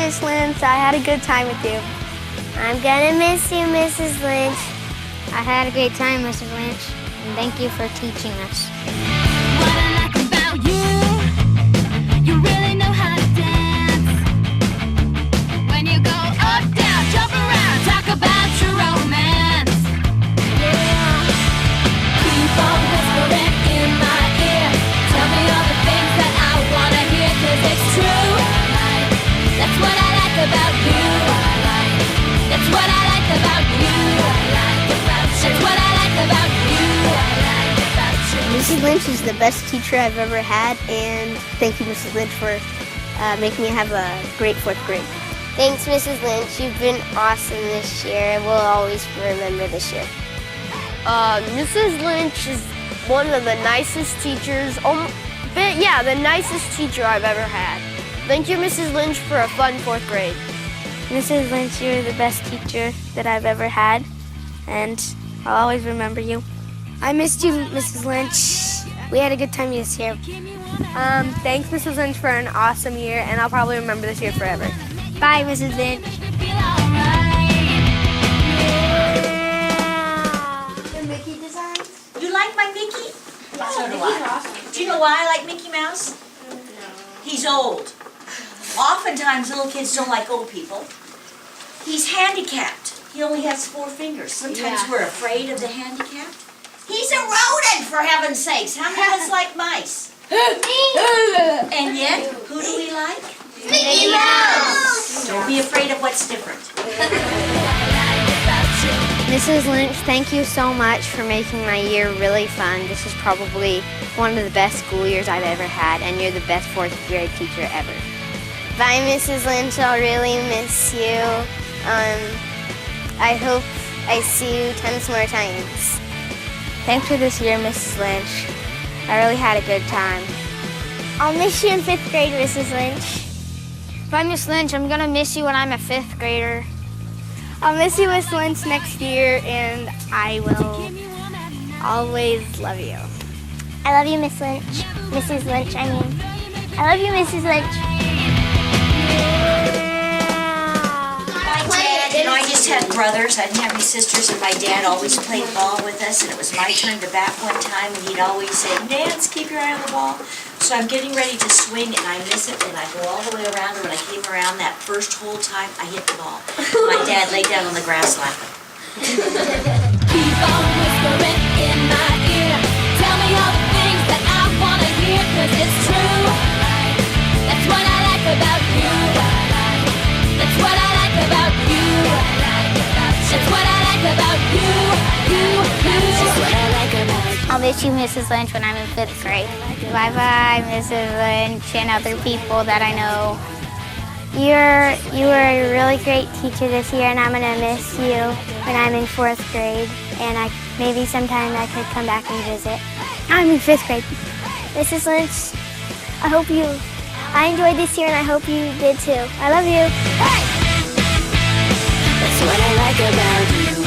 Miss Lynch. I had a good time with you. I'm gonna miss you, Mrs. Lynch. I had a great time, Mrs. Lynch, and thank you for teaching us. What I like about you, you really know how to dance. When you go up, down, jump around, talk about your romance. Yeah. Keep on whispering in my ear. Tell me all the things that I wanna hear, 'cause it's true. That's what I like about you. That's what I like about you. That's what I like about you. Mrs. Lynch is the best teacher I've ever had, and thank you, Mrs. Lynch, for making me have a great 4th grade. Thanks, Mrs. Lynch. You've been awesome this year. We'll always remember this year. Mrs. Lynch is one of the nicest teachers, the nicest teacher I've ever had. Thank you, Mrs. Lynch, for a fun 4th grade. Mrs. Lynch, you're the best teacher that I've ever had, and I'll always remember you. I missed you, Mrs. Lynch. We had a good time this year. Thanks, Mrs. Lynch, for an awesome year, and I'll probably remember this year forever. Bye, Mrs. Lynch. The Mickey design? You like my Mickey? Yeah, so do I. Awesome. Do you know why I like Mickey Mouse? No. He's old. Oftentimes, little kids don't like old people. He's handicapped. He only has 4 fingers. Sometimes we're afraid of the handicapped. He's a rodent, for heaven's sakes. How many of us like mice? And yet, who do we like? Mickey Mouse! Don't be afraid of what's different. Mrs. Lynch, thank you so much for making my year really fun. This is probably one of the best school years I've ever had, and you're the best 4th grade teacher ever. Bye, Mrs. Lynch. I'll really miss you. I hope I see you tons more times. Thanks for this year, Mrs. Lynch. I really had a good time. I'll miss you in 5th grade, Mrs. Lynch. Bye, Miss Lynch. I'm gonna miss you when I'm a 5th grader. I'll miss you, Miss Lynch, next year, and I will always love you. I love you, Miss Lynch. Mrs. Lynch, I mean. I love you, Mrs. Lynch. I just had brothers. I didn't have any sisters, and my dad always played ball with us, and it was my turn to bat one time, and he'd always say, Nance, keep your eye on the ball. So I'm getting ready to swing, and I miss it, and I go all the way around, and when I came around that first whole time, I hit the ball. My dad laid down on the grass laughing. Keep on whispering in my ear. Tell me all the things that I want to hear, 'cause it's true. That's what I like about you. That's what I like about you. That's what I like about you. That's what I like about you. I'll miss you, Mrs. Lynch, when I'm in 5th grade. Bye-bye, Mrs. Lynch, and other people that I know. You were a really great teacher this year, and I'm gonna miss you when I'm in 4th grade. And maybe sometime I could come back and visit. I'm in 5th grade. Mrs. Lynch, I enjoyed this year, and I hope you did too. I love you. Bye. That's what I like about you.